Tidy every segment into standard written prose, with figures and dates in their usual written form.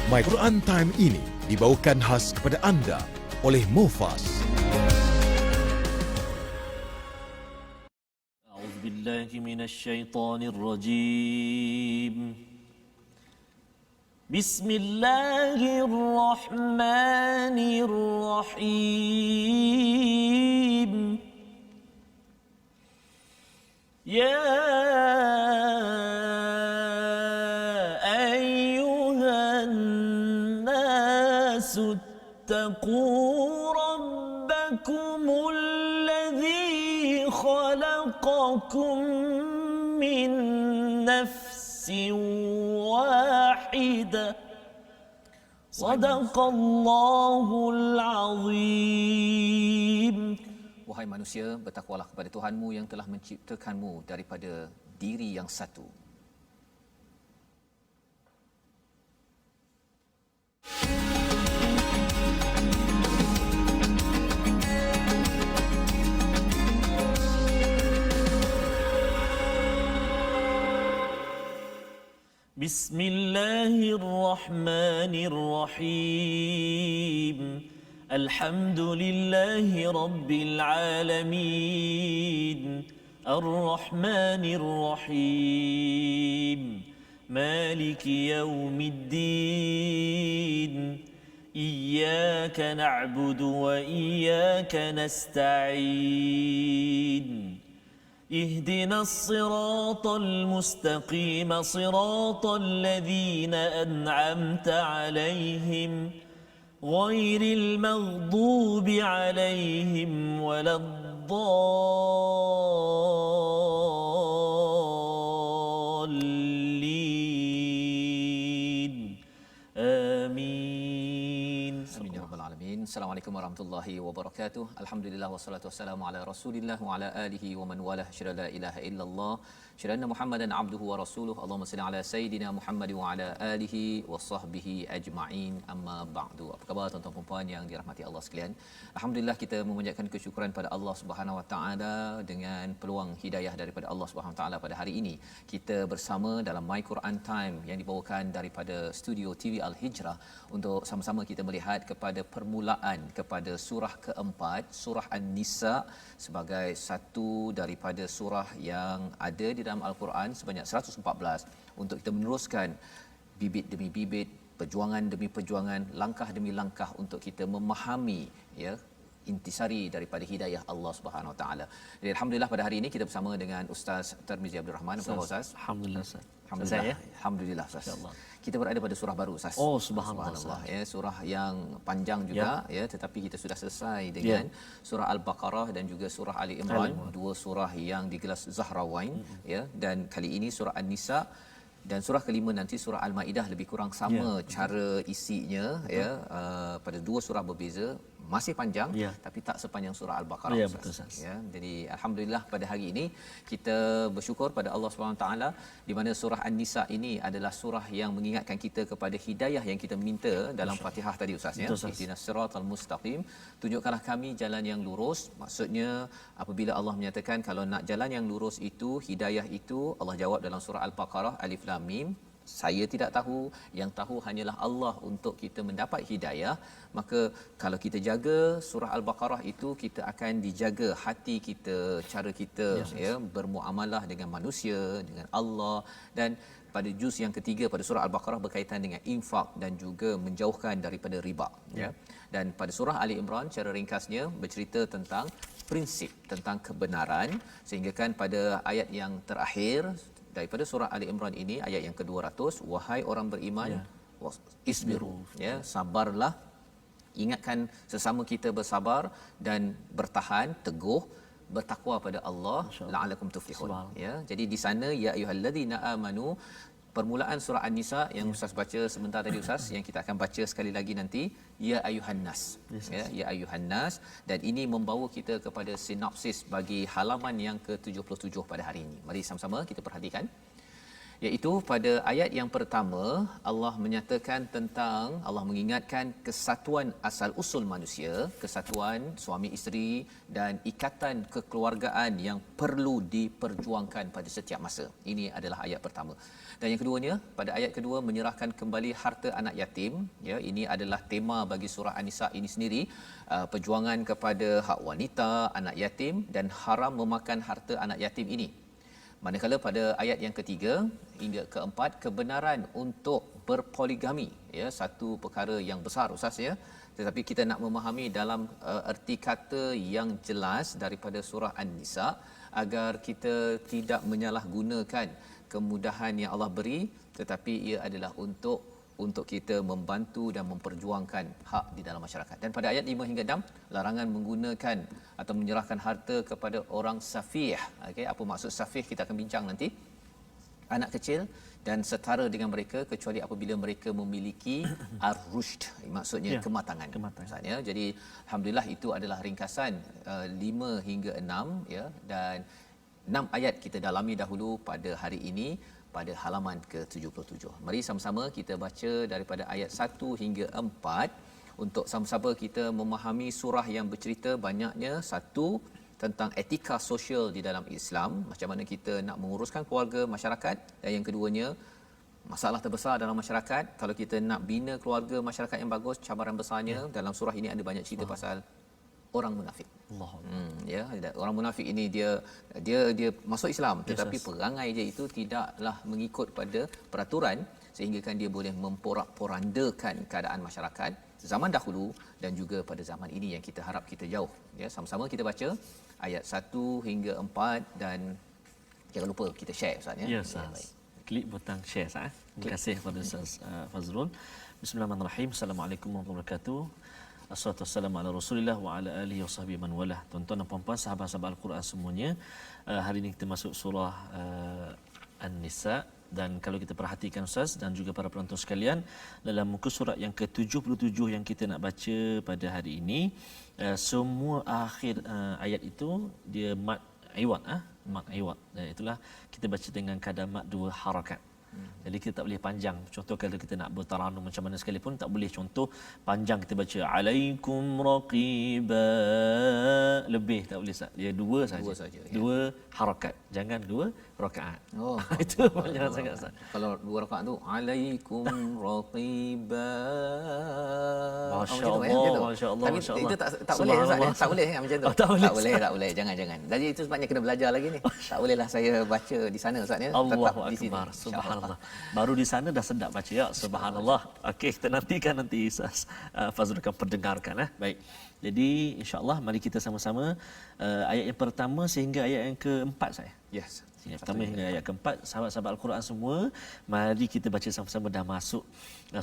My Quran Time ini dibawakan khas kepada anda oleh Mufas. A'udzu billahi minasy syaithanir rajim. Bismillahirrahmanirrahim. Ya اتقوا ربكم الذي خلقكم من نفس واحدة صدق الله العظيم. Wahai manusia, bertakwalah kepada Tuhanmu yang telah menciptakanmu daripada diri yang satu. بسم الله الرحمن الرحيم الحمد لله رب العالمين الرحمن الرحيم مالك يوم الدين إياك نعبد وإياك نستعين اهدنا الصراط المستقيم صراط الذين أنعمت عليهم غير المغضوب عليهم ولا الضالين آمين. Amin ya rabbal alamin. Assalamualaikum warahmatullahi wabarakatuh. Alhamdulillah wassalatu wassalamu ala Rasulillah wa ala alihi wa man walah. Syada la ilaha illallah, syada anna Muhammadan abduhu wa rasuluh. Allahumma salli ala sayidina Muhammad wa ala alihi wa sahbihi ajma'in. Amma ba'du. Apa khabar tuan-tuan dan puan yang dirahmati Allah sekalian? Alhamdulillah kita memanjatkan kesyukuran pada Allah Subhanahu wa taala dengan peluang hidayah daripada Allah Subhanahu wa taala pada hari ini. Kita bersama dalam My Quran Time yang dibawakan daripada studio TV Al Hijrah untuk sama-sama kita melihat kepada permulaan kepada surah keempat, surah An-Nisa, sebagai satu daripada surah yang ada di dalam Al-Quran sebanyak 114 untuk kita meneruskan bibit demi bibit, perjuangan demi perjuangan, langkah demi langkah untuk kita memahami ya intisari daripada hidayah Allah Subhanahu Wa Taala. Jadi alhamdulillah pada hari ini kita bersama dengan Ustaz Tarmizi Abdul Rahman. Apa khabar Ustaz? Alhamdulillah Ustaz. Alhamdulillah. Alhamdulillah Ustaz. Insya-Allah. Kita berada pada surah baru Ustaz. Oh subhanallah. Ya, surah yang panjang juga ya, tetapi kita sudah selesai dengan surah Al-Baqarah dan juga surah Ali Imran, dua surah yang digelar Zahrawain ya, dan kali ini surah An-Nisa dan surah kelima nanti surah Al-Maidah lebih kurang sama cara isinya ya, pada dua surah berbeza, masih panjang tapi tak sepanjang surah Al-Baqarah. Ya, betul, ya, jadi alhamdulillah pada hari ini kita bersyukur pada Allah Subhanahu Wa Taala di mana surah An-Nisa ini adalah surah yang mengingatkan kita kepada hidayah yang kita minta dalam Fatihah tadi Ustaz ya. Ihdinas siratal mustaqim, tunjukkanlah kami jalan yang lurus. Maksudnya apabila Allah menyatakan kalau nak jalan yang lurus itu, hidayah itu, Allah jawab dalam surah Al-Baqarah Alif Lam Mim, saya tidak tahu, yang tahu hanyalah Allah untuk kita mendapat hidayah. Maka kalau kita jaga surah Al-Baqarah itu, kita akan dijaga hati kita, cara kita ya bermuamalah dengan manusia, dengan Allah. Dan pada juz yang ketiga pada surah Al-Baqarah berkaitan dengan infak dan juga menjauhkan daripada riba ya. Dan pada surah Ali Imran secara ringkasnya bercerita tentang prinsip tentang kebenaran, sehingga kan pada ayat yang terakhir daripada surah Ali Imran ini, ayat yang ke-200, wahai orang beriman, isbiru ya, sabarlah, ingatkan sesama kita bersabar dan bertahan teguh, bertakwa pada Allah, la'alakum tuflihun ya. Jadi di sana ya ayyuhallazina amanu, permulaan surah An-Nisa yang Ustaz baca sebentar tadi Ustaz, yang kita akan baca sekali lagi nanti, ya ayyuhan nas ya, ya ayyuhan nas, dan ini membawa kita kepada sinopsis bagi halaman yang ke-77 pada hari ini. Mari sama-sama kita perhatikan. Iaitu pada ayat yang pertama Allah menyatakan tentang, Allah mengingatkan kesatuan asal usul manusia, kesatuan suami isteri dan ikatan kekeluargaan yang perlu diperjuangkan pada setiap masa. Ini adalah ayat pertama. Dan yang keduanya, pada ayat kedua menyerahkan kembali harta anak yatim, ya, ini adalah tema bagi surah An-Nisa ini sendiri, perjuangan kepada hak wanita, anak yatim dan haram memakan harta anak yatim ini. Manakala pada ayat yang ketiga hingga keempat, kebenaran untuk berpoligami, ya, satu perkara yang besar Ustaz, ya, tetapi kita nak memahami dalam erti kata yang jelas daripada surah An-Nisa agar kita tidak menyalahgunakan kemudahan yang Allah beri, tetapi ia adalah untuk kita membantu dan memperjuangkan hak di dalam masyarakat. Dan pada ayat 5 hingga 6, larangan menggunakan atau menyerahkan harta kepada orang safih. Okey, apa maksud safih kita akan bincang nanti. Anak kecil dan setara dengan mereka kecuali apabila mereka memiliki ar-rushd, maksudnya kematangan. Maksudnya, jadi alhamdulillah itu adalah ringkasan 5 hingga 6, ya, dan 6 ayat kita dalami dahulu pada hari ini pada halaman ke-77. Mari sama-sama kita baca daripada ayat 1 hingga 4 untuk sama-sama kita memahami surah yang bercerita banyaknya, satu, tentang etika sosial di dalam Islam, macam mana kita nak menguruskan keluarga, masyarakat, dan yang keduanya, masalah terbesar dalam masyarakat kalau kita nak bina keluarga masyarakat yang bagus, cabaran besarnya. Dalam surah ini ada banyak cerita pasal orang munafik. Ya, orang munafik ini dia masuk Islam, tetapi perangai dia itu tidaklah mengikut pada peraturan, sehingga kan dia boleh memporak-porandakan keadaan masyarakat zaman dahulu dan juga pada zaman ini yang kita harap kita jauh. Ya, sama-sama kita baca ayat 1 hingga 4 dan jangan lupa kita share Ustaz, ya. Ya, Ustaz. Klik butang share Ustaz. Terima kasih kepada Ustaz Fazrul. Bismillahirrahmanirrahim. Assalamualaikum warahmatullahi wabarakatuh. Assalatu wassalamu ala Rasulillah wa ala alihi wa sahbihi man walah. Tuan-tuan dan puan-puan, sahabat-sahabat Al-Quran semuanya, hari ini kita masuk surah An-Nisa, dan kalau kita perhatikan Ustaz dan juga para penonton sekalian, dalam muka surat yang ke-77 yang kita nak baca pada hari ini, semua akhir ayat itu dia mad iwad, mad iwad. Dan itulah kita baca dengan kadar mad 2 harakat. Jadi kita tak boleh panjang. Contoh kalau kita nak bertaranum macam mana sekalipun tak boleh, contoh panjang kita baca alaikum raqiba, lebih tak boleh Ustaz. Dia 2 saja. 2 harakat. Jangan 2 rakaat. Oh, itu panjang sangat Ustaz. Kalau 2 rakaat tu alaikum raqiba. Masya-Allah, masya-Allah, tapi masya-Allah. itu tak boleh Ustaz, ya? Tak boleh macam tu. Tak boleh. Jangan. Jadi itu sebabnya kena belajar lagi ni. Tak bolehlah saya baca di sana Ustaz, ya. Allahu Tetap di sini. Akbar. Subhanallah. Baru di sana dah sedap baca, ya. Subhanallah. Okey, kita nantikan nanti Ustaz Fazrul akan pendengarkan. Baik. Jadi insya-Allah mari kita sama-sama ayat yang pertama sehingga ayat yang keempat saya. Yes. Yang pertama hingga ayat keempat, sahabat-sahabat Al-Quran semua, mari kita baca sama-sama. Dah masuk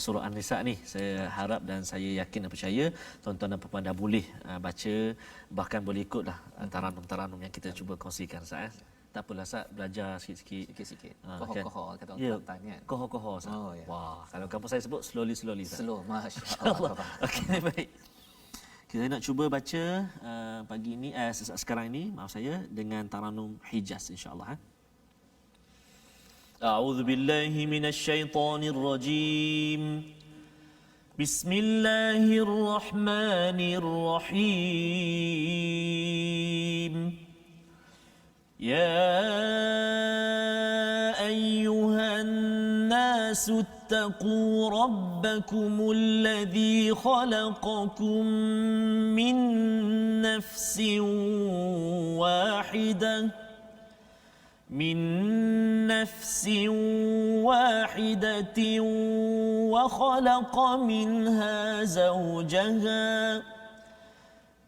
surah An-Nisa ni. Saya harap dan saya yakin dan percaya tuan-tuan dan puan-puan dah boleh baca, bahkan boleh ikutlah taranum-taranum yang kita cuba kongsikan Ustaz. Tak apalah Ustaz, belajar sikit-sikit. Koho-koho kata orang Kelantan kan. Koho-koho Ustaz. Oh, ya. Wah, kalau kampung saya sebut slowly Ustaz. Slow, masya-Allah. Okey, baik. Kita nak cuba baca pagi ini sekarang ini, maaf saya, dengan taranum Hijaz insya-Allah. A'udzu billahi minasy syaithanir rajim. Bismillahirrahmanirrahim. يا أيها الناس اتقوا ربكم الذي خلقكم من نفس واحدة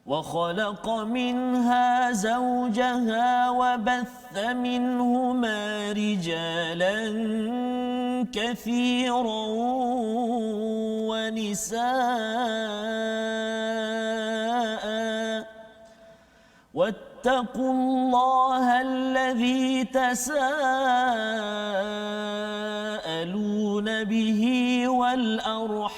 وخلق منها زوجها وبث منهما رجالا كثيرا ونساء واتقوا الله الذي تساءلون به والأرحام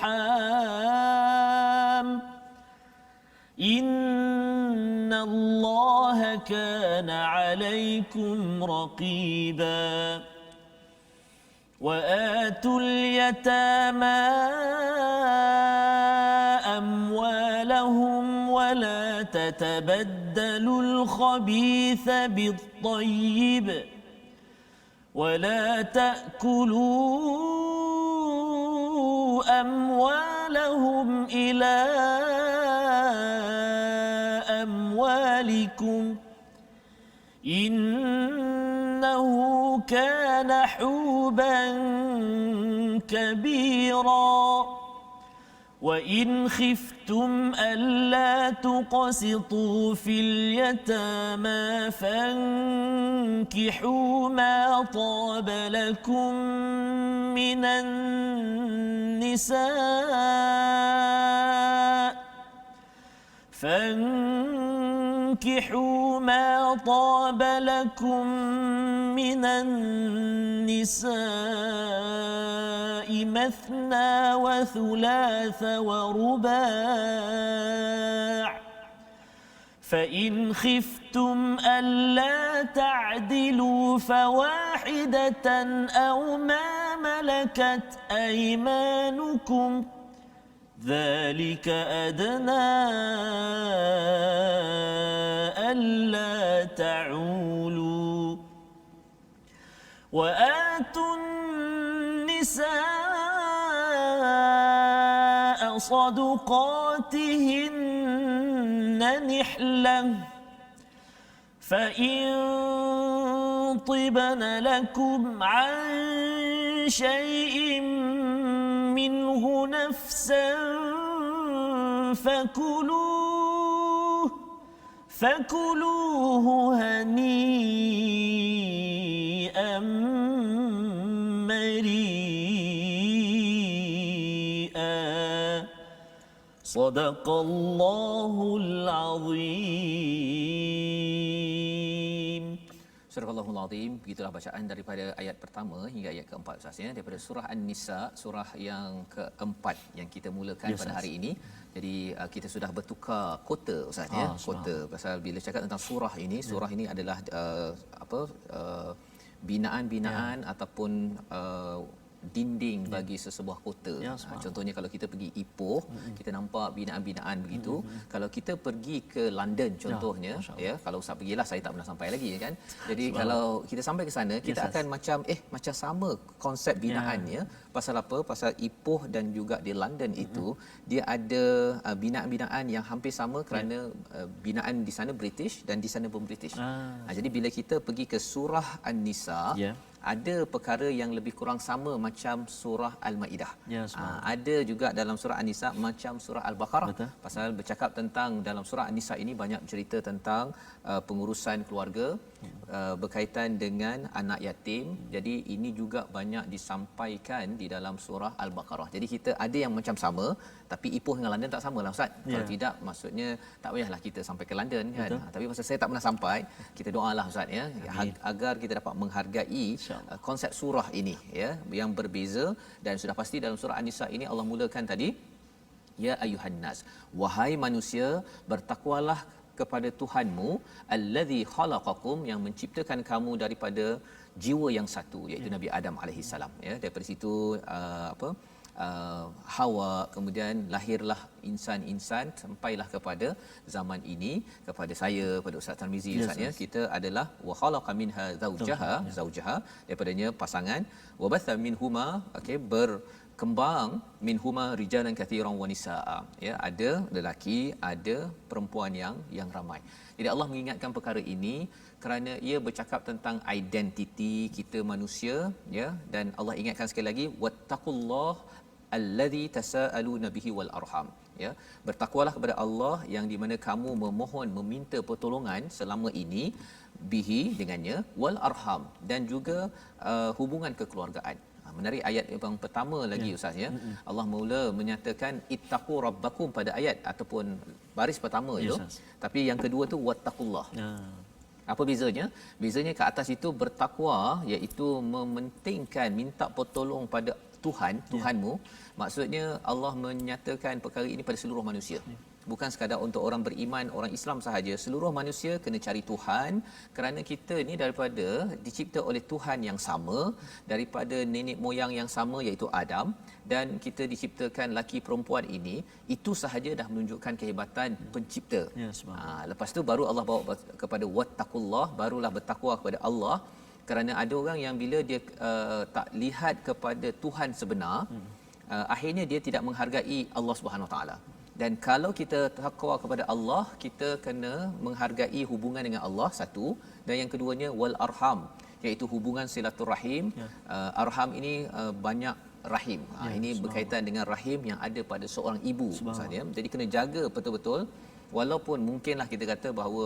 إن الله كان عليكم رقيبا. وآتوا اليتامى أموالهم ولا تتبدلوا الخبيث بالطيب ولا تأكلوا أموالهم إلى أموالكم إنه كان حوبا كبيرا وإن خفتم ألا تقسطوا في اليتامى فانكحوا ما طاب لكم من النساء فانكحوا ما طاب لكم من النساء مثنى وثلاث ورباع فإن خفتم ألا تعدلوا فواحدة أو ما ملكت أيمانكم ذلك أدنى ألا تعولوا وآتوا النساء صدقاتهن نحلة فإن طبن لكم عن شيء منه نفسا فكلوه هنيئا مريئا صدق الله العظيم. Surah Al-Allahul Azim, begitulah bacaan daripada ayat pertama hingga ayat keempat Ustaz ya, daripada surah An-Nisa, surah yang keempat yang kita mulakan pada hari ini. Jadi kita sudah bertukar kota Ustaz ya, kota pasal bila cakap tentang surah ini, surah ini adalah binaan-binaan ataupun dinding bagi sesebuah kota. Contohnya kalau kita pergi Ipoh, kita nampak binaan-binaan begitu. Kalau kita pergi ke London contohnya, ya, kalau Ustaz pergilah, saya tak pernah sampai lagi kan. Jadi kalau kita sampai ke sana, kita akan macam sama konsep binaannya. Pasal apa? Pasal Ipoh dan juga di London itu dia ada binaan-binaan yang hampir sama kerana binaan di sana British dan di sana pun British. Jadi bila kita pergi ke surah An-Nisa, ada perkara yang lebih kurang sama macam surah Al-Maidah. Ada juga dalam surah An-Nisa macam surah Al-Baqarah. Pasal bercakap tentang dalam surah An-Nisa ini banyak cerita tentang pengurusan keluarga, berkaitan dengan anak yatim. Jadi ini juga banyak disampaikan di dalam surah Al-Baqarah. Jadi kita ada yang macam sama, tapi Ipoh dengan London tak samalah Ustaz. Kalau tidak, maksudnya tak payahlah kita sampai ke London kan. Tapi pasal saya tak pernah sampai, kita doalah Ustaz ya, agar kita dapat menghargai konsep surah ini ya, yang berbeza. Dan sudah pasti dalam surah An-Nisa ini Allah mulakan tadi, ya ayuhan nas, wahai manusia, bertakwalah kepada Tuhanmu, allazi khalaqakum, yang menciptakan kamu daripada jiwa yang satu, iaitu Nabi Adam alaihi salam ya. Daripada situ Hawa, kemudian lahirlah insan-insan sampailah kepada zaman ini, kepada saya, pada Ustaz Tarmizi Ustaz ya. Kita adalah wa khalaqa minha zaujaha, daripadanya pasangan, wa batha minhuma, berkembang minhuma rijalan katsiran wa nisaa ya, ada lelaki, ada perempuan yang ramai. Jadi Allah mengingatkan perkara ini kerana ia bercakap tentang identiti kita manusia ya, dan Allah ingatkan sekali lagi, wattaqullah allazi tasaaluna bihi wal arham ya, bertakwalah kepada Allah yang di mana kamu memohon meminta pertolongan selama ini, bihi dengannya, wal arham dan juga hubungan kekeluargaan. Menarik ayat yang pertama lagi Ustaz ya. Allah mula menyatakan ittaqu rabbakum pada ayat ataupun baris pertama itu, tapi yang kedua tu wattaqullah. Apa bezanya? Bezanya ke atas itu bertakwa, iaitu mementingkan minta pertolong pada Tuhanmu. Maksudnya Allah menyatakan perkara ini pada seluruh manusia. bukan sekadar untuk orang beriman, orang Islam sahaja. Seluruh manusia kena cari Tuhan, kerana kita ni daripada dicipta oleh Tuhan yang sama, daripada nenek moyang yang sama iaitu Adam, dan kita diciptakan laki perempuan ini, itu sahaja dah menunjukkan kehebatan pencipta. Ya, Lepas tu baru Allah bawa kepada wattaqullah, barulah bertakwa kepada Allah. Kerana ada orang yang bila dia tak lihat kepada Tuhan sebenar, akhirnya dia tidak menghargai Allah Subhanahu Wa Taala. Dan kalau kita takwa kepada Allah, kita kena menghargai hubungan dengan Allah, satu, dan yang keduanya wal arham, iaitu hubungan silaturahim. Arham ini banyak rahim. Ini berkaitan dengan rahim yang ada pada seorang ibu misalnya. Jadi kena jaga betul-betul, walaupun mungkinlah kita kata bahawa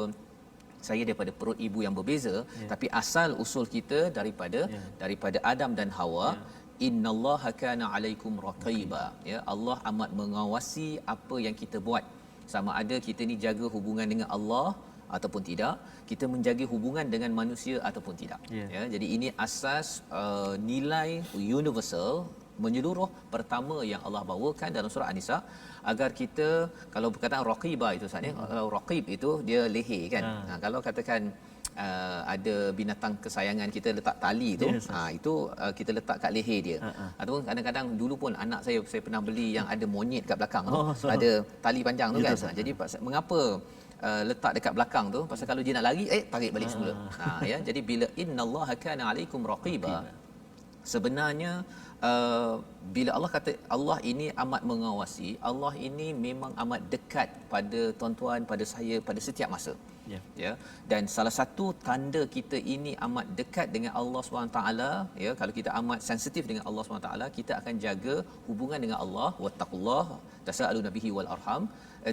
saya daripada perut ibu yang berbeza, tapi asal usul kita daripada Adam dan Hawa. Innallaha kana alaikum raqiba. Ya, Allah amat mengawasi apa yang kita buat. Sama ada kita ni jaga hubungan dengan Allah ataupun tidak, kita menjaga hubungan dengan manusia ataupun tidak. Ya, jadi ini asas nilai universal menyeluruh pertama yang Allah bawakan dalam surah An-Nisa, agar kita, kalau perkataan raqiba itu sebenarnya, kalau raqib itu dia leher kan. Kalau katakan ada binatang kesayangan kita letak tali tu, itu kita letak kat leher dia. Ataupun kadang-kadang dulu pun anak saya pernah beli yang ada monyet kat belakang tu, ada tali panjang tu kan. Jadi mengapa letak dekat belakang tu? Pasal kalau dia nak lari, tarik balik semula. Ya, jadi bila innallaha kana alaikum raqiba, sebenarnya bila Allah kata Allah ini amat mengawasi, Allah ini memang amat dekat pada tuan-tuan, pada saya, pada setiap masa. Ya, dan salah satu tanda kita ini amat dekat dengan Allah SWT, ya, kalau kita amat sensitif dengan Allah SWT, kita akan jaga hubungan dengan Allah, wattaqullah tasaaluna bihi wal arham,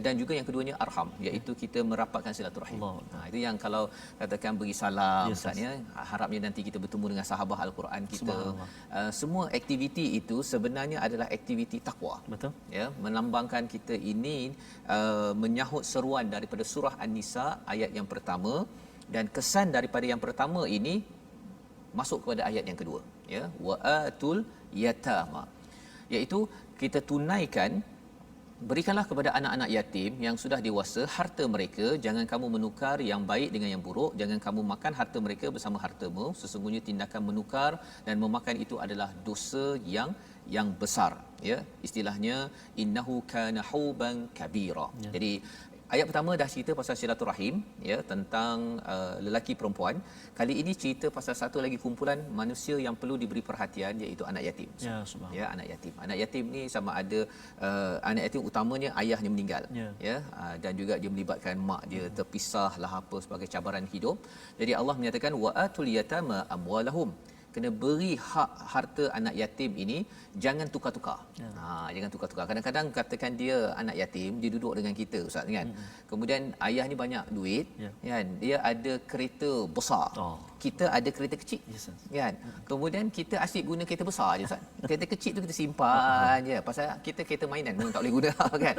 dan juga yang keduanya arham, iaitu kita merapatkan silaturahim. Itu yang kalau katakan beri salam misalnya, harapnya nanti kita bertemu dengan sahabat al-Quran kita. Semua aktiviti itu sebenarnya adalah aktiviti takwa. Betul. Ya, melambangkan kita ini menyahut seruan daripada surah An-Nisa ayat yang pertama, dan kesan daripada yang pertama ini masuk kepada ayat yang kedua, ya, waatul yatama, iaitu kita tunaikan, berikanlah kepada anak-anak yatim yang sudah dewasa harta mereka, jangan kamu menukar yang baik dengan yang buruk, jangan kamu makan harta mereka bersama hartamu, sesungguhnya tindakan menukar dan memakan itu adalah dosa yang besar. Ya, istilahnya innahu kana huban kabira. Jadi ayat pertama dah cerita pasal silaturahim, ya, tentang lelaki perempuan. Kali ini cerita pasal satu lagi kumpulan manusia yang perlu diberi perhatian, iaitu anak yatim. Ya, anak yatim. Anak yatim ni sama ada anak yatim utamanya ayahnya meninggal, ya, dan juga dia melibatkan mak dia terpisah lah apa sebagai cabaran hidup. Jadi Allah menyatakan waatul yatama amwalahum, kena beri hak harta anak yatim ini, jangan tukar-tukar. Jangan tukar-tukar. Kadang-kadang katakan dia anak yatim, dia duduk dengan kita ustaz kan. Kemudian ayah ni banyak duit, kan. Dia ada kereta besar. Kita ada kereta kecil. Kan. Kemudian kita asyik guna kereta besar je ustaz. Kereta kecil tu kita simpan je, pasal kita kereta mainan memang tak boleh guna kan.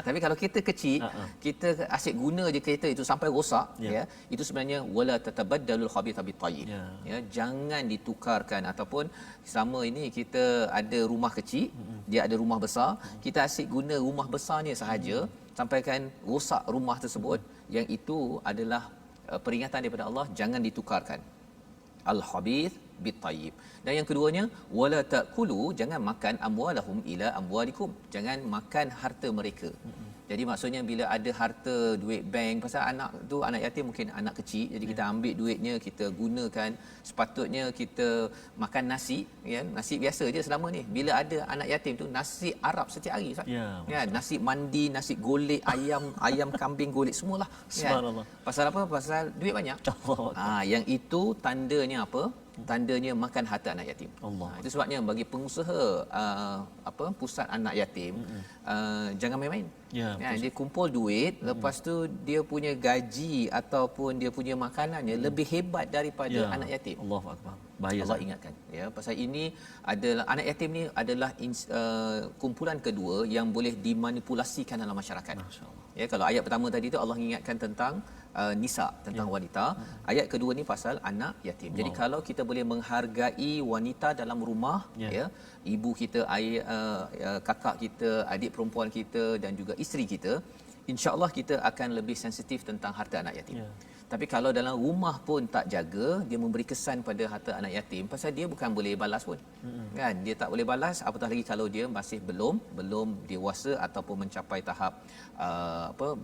Tapi kalau kereta kecil, kita asyik guna je kereta itu sampai rosak, ya. Itu sebenarnya wala tatabaddalul khabitha bit tayyib. Ya, jangan ditukarkan. Ataupun sama ini kita ada rumah kecil, dia ada rumah besar, kita asyik guna rumah besarnya sahaja sampaikan rosak rumah tersebut, yang itu adalah peringatan daripada Allah, jangan ditukarkan al-khabith bit-tayyib. Dan yang keduanya wala ta'kulu, jangan makan amwalahum ila amwalikum, jangan makan harta mereka. Jadi maksudnya bila ada harta duit bank, pasal anak tu anak yatim mungkin anak kecil, jadi kita ambil duitnya kita gunakan, sepatutnya kita makan nasi, kan, nasi biasa je selama ni. Bila ada anak yatim tu nasi Arab setiap hari Ustaz. Ya, nasi mandi, nasi golek, ayam kambing golek semualah. Subhanallah. Pasal apa? Pasal duit banyak. Yang itu tandanya apa? Tandanya makan harta anak yatim. Itu sebabnya bagi pengusaha pusat anak yatim, jangan main-main. Dia kumpul duit, lepas tu dia punya gaji ataupun dia punya makanannya lebih hebat daripada anak yatim. Allahu akbar. Bahaya. Allah ingatkan, ya, pasal ini adalah anak yatim ni adalah kumpulan kedua yang boleh dimanipulasikan dalam masyarakat. Ya, kalau ayat pertama tadi tu Allah ingatkan tentang nisa, tentang wanita. Ayat kedua ni pasal anak yatim. Jadi kalau kita boleh menghargai wanita dalam rumah, ya, ibu kita, kakak kita, adik perempuan kita dan juga isteri kita, insya-Allah kita akan lebih sensitif tentang harta anak yatim. Ya. Tapi kalau dalam rumah pun tak jaga, dia memberi kesan pada harta anak yatim pasal dia bukan boleh balas pun. Kan? Dia tak boleh balas, apatah lagi kalau dia masih belum dewasa ataupun mencapai tahap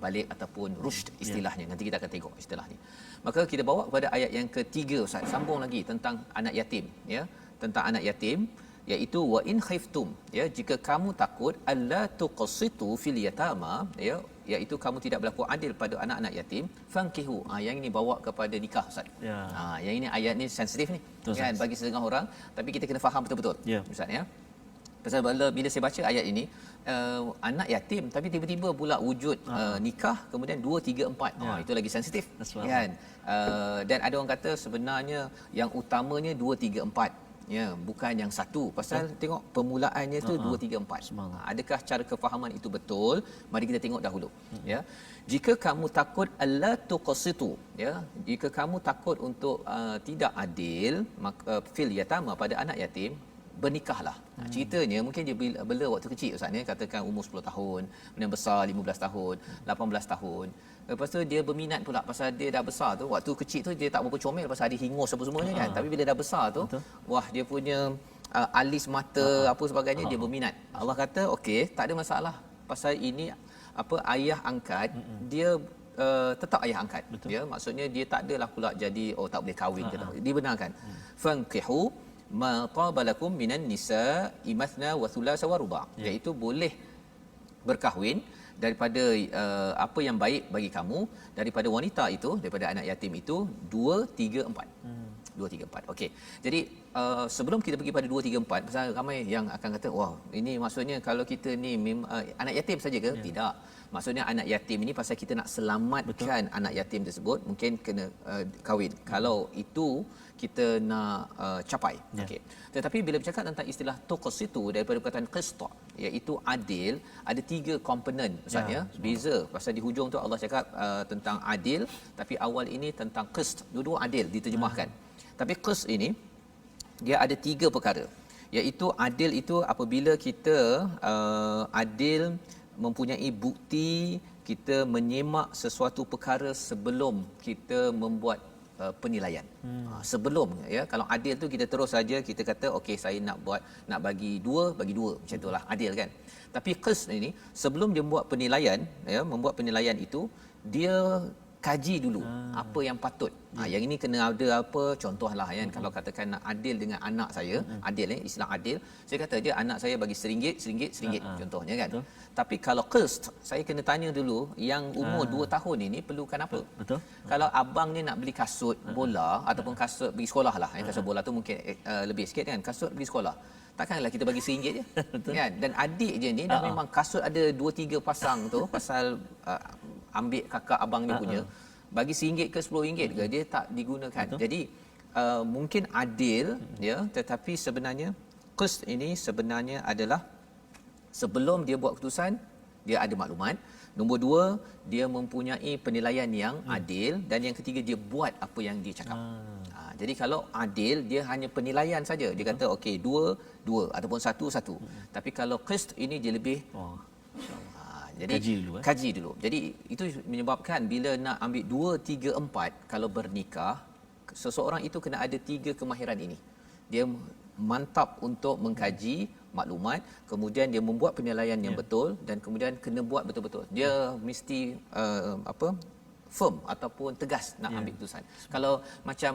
balik ataupun rushd istilahnya. Nanti kita akan tengok istilah ni. Maka kita bawa kepada ayat yang ketiga Ustaz, sambung lagi tentang anak yatim, ya. Tentang anak yatim, iaitu wa in khiftum, ya, jika kamu takut alla tuqsitu fil yatama, ya, iaitu kamu tidak berlaku adil pada anak-anak yatim, fankihu. Yang ini bawa kepada nikah Ustaz. Ya. Yang ini ayat ni sensitif ni, Betul, kan, Ustaz. bagi setengah orang, tapi kita kena faham betul-betul. Ya. Ustaz, ya. Pasal bila saya baca ayat ini, anak yatim tapi tiba-tiba pula wujud nikah, kemudian 2 3 4. Ya. Itu lagi sensitif, That's right. kan. Dan ada orang kata sebenarnya yang utamanya 2 3 4. Ya, bukan yang satu. Pasal tengok permulaannya tu 2 3 4. Semangat. Adakah cara kefahaman itu betul? Mari kita tengok dahulu. Ya. Jika kamu takut alla tuqsitu, ya, jika kamu takut untuk tidak adil, maka fil yatama pada anak yatim, bernikahlah. Ceritanya mungkin dia bela waktu kecil Ustaz ni, katakan umur 10 tahun, kemudian besar 15 tahun, 18 tahun. Lepas tu dia berminat pula pasal dia dah besar tu. Waktu kecil tu dia tak berapa comel pasal ada hingus apa semuanya kan. Tapi bila dah besar tu, Betul. wah, dia punya alis mata apa sebagainya, dia berminat. Allah kata okey, tak ada masalah. Pasal ini ayah angkat, dia tetap ayah angkat. Betul. Ya, maksudnya dia tak adalah pula jadi tak boleh kahwin ke tak. Dibenarkan. Fankihu ma qabalakum minan nisa imathna wa thulatha wa ruba', iaitu boleh berkahwin daripada apa yang baik bagi kamu daripada wanita itu, daripada anak yatim itu 2 3 4. 2 3 4. Okey. Jadi sebelum kita pergi pada 2 3 4, pasal ramai yang akan kata wah, ini maksudnya kalau kita ni anak yatim saja ke? Tidak. Maksudnya anak yatim ini pasal kita nak selamatkan anak yatim tersebut, mungkin kena kahwin. Kalau itu kita nak capai. Okey. Tetapi bila bercakap tentang istilah tuqsitu daripada perkataan qista, iaitu adil, ada 3 komponen Ustaz, ya. Beza pasal di hujung tu Allah cakap tentang adil, tapi awal ini tentang qist. Dua-dua adil diterjemahkan. Tapi qist ini dia ada 3 perkara. Iaitu adil itu apabila kita adil mempunyai bukti, kita menyemak sesuatu perkara sebelum kita membuat penilaian. Sebelum, ya, kalau adil tu kita terus saja kita kata okey, saya nak bagi 2 macam itulah adil kan. Tapi qist ini sebelum dia membuat penilaian, ya, membuat penilaian itu dia kaji dulu apa yang patut. Yang ini kena ada apa contohlah kan, kalau katakan nak adil dengan anak saya, adil istilah adil, saya kata je anak saya bagi RM1 contohnya kan. Betul. Tapi kalau qist, saya kena tanya dulu yang umur 2 tahun ini perlukan apa. Betul. Kalau abang ni nak beli kasut bola ataupun kasut pergi sekolah lah, kasut bola tu mungkin lebih sikit kan, kasut pergi sekolah, takkanlah kita bagi RM1 je kan. Dan adik je ni dah memang kasut ada 2 3 pasang tu pasal ambil kakak abang ni punya, bagi RM1 ke RM10 ke, dia tak digunakan. Betul. Jadi mungkin adil, ya, tetapi sebenarnya qist ini sebenarnya adalah sebelum dia buat keputusan dia ada maklumat. Nombor 2, dia mempunyai penilaian yang adil, dan yang ketiga dia buat apa yang dia cakap. Jadi kalau adil dia hanya penilaian saja, dia kata okey 2 ataupun 1. Tapi kalau qist ini dia lebih jadi kaji dulu. Jadi itu menyebabkan bila nak ambil 2 3 4, kalau bernikah seseorang itu kena ada 3 kemahiran ini. Dia mantap untuk mengkaji maklumat, kemudian dia membuat penilaian yang betul, dan kemudian kena buat betul-betul. Dia mesti firm ataupun tegas nak ambil keputusan. Kalau macam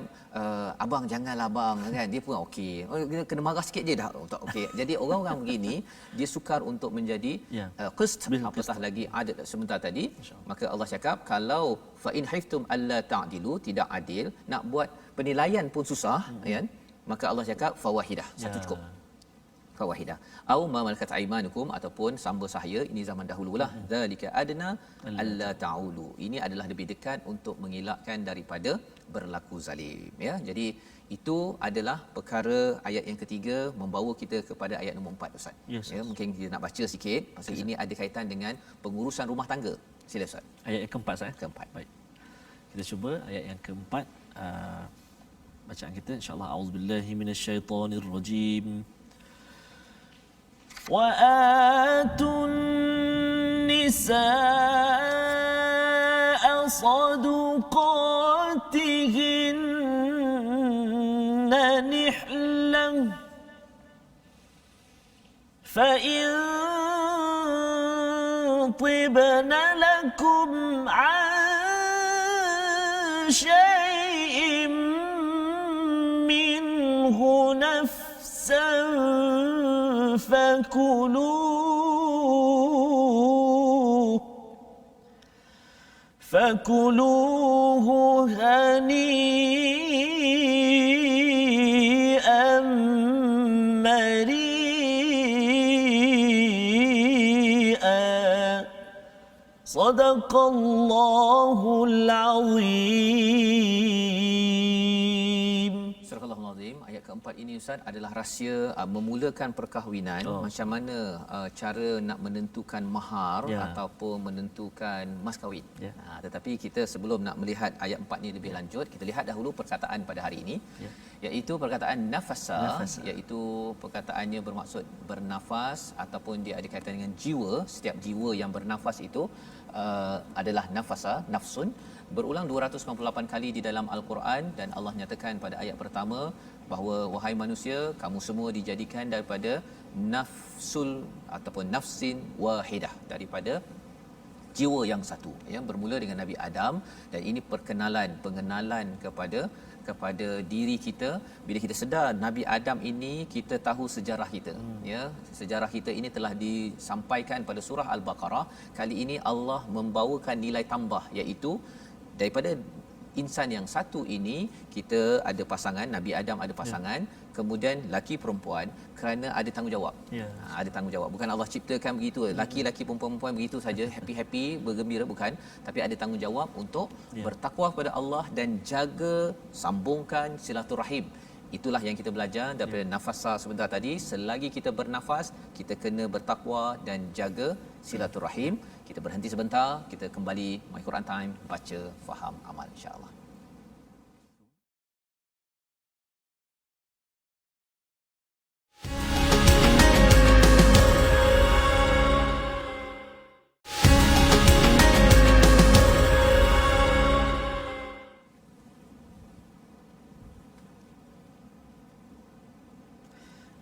abang janganlah abang kan, dia pun okey. Dia kena marah sikit je dah tak okey. Jadi orang-orang begini dia sukar untuk menjadi qist, apatah lagi adil sebentar tadi. Maka Allah cakap kalau fa in hiftum alla ta'dilu, tidak adil, nak buat penilaian pun susah kan, maka Allah cakap fawahidah, satu cukup. Fawahidah au ma malakat aimanukum, ataupun samba sahaya, ini zaman dahululah, zalika adna alla ta'ulu, ini adalah lebih dekat untuk mengelakkan daripada berlaku zalim, ya. Jadi itu adalah perkara ayat yang ketiga membawa kita kepada ayat nombor 4 Ustaz. Yes, Ya, mungkin kita nak baca sikit pasal ini ada kaitan dengan pengurusan rumah tangga. Sila Ustaz. Ayat yang keempat Ustaz. Keempat. Baik. Kita cuba ayat yang keempat, bacaan kita insya-Allah. Auzubillahi minasyaitonirrajim. وآتوا النساء طبن لكم عن شيء منه نفسا فكلوه هنيئا مريئا صدق الله العظيم. Surah Al-Azim ayat keempat ini Ustaz adalah rahsia memulakan perkahwinan. Macam mana cara nak menentukan mahar ataupun menentukan mas kahwin. Tetapi kita sebelum nak melihat ayat 4 ni lebih lanjut, kita lihat dahulu perkataan pada hari ini, iaitu perkataan nafasa, iaitu perkataannya bermaksud bernafas ataupun dia ada kaitan dengan jiwa. Setiap jiwa yang bernafas itu adalah nafasa, nafsun, berulang 298 kali di dalam Al-Quran, dan Allah nyatakan pada ayat pertama bahawa wahai manusia, kamu semua dijadikan daripada nafsul ataupun nafsin wahidah, daripada jiwa yang satu, bermula dengan Nabi Adam. Dan ini pengenalan kepada diri kita. Bila kita sedar Nabi Adam ini, kita tahu sejarah kita. Sejarah kita ini telah disampaikan pada surah Al-Baqarah. Kali ini Allah membawakan nilai tambah, iaitu daripada insan yang satu ini kita ada pasangan, Nabi Adam ada pasangan, kemudian laki perempuan, kerana ada tanggungjawab. Ada tanggungjawab. Bukan Allah ciptakan begitu, laki-laki perempuan begitu saja happy-happy bergembira, bukan, tapi ada tanggungjawab untuk bertakwa kepada Allah dan jaga, sambungkan silaturahim. Itulah yang kita belajar daripada nafasa sebentar tadi. Selagi kita bernafas, kita kena bertakwa dan jaga silaturahim. Kita berhenti sebentar, kita kembali My Quran Time, baca, faham, amal, insya-Allah.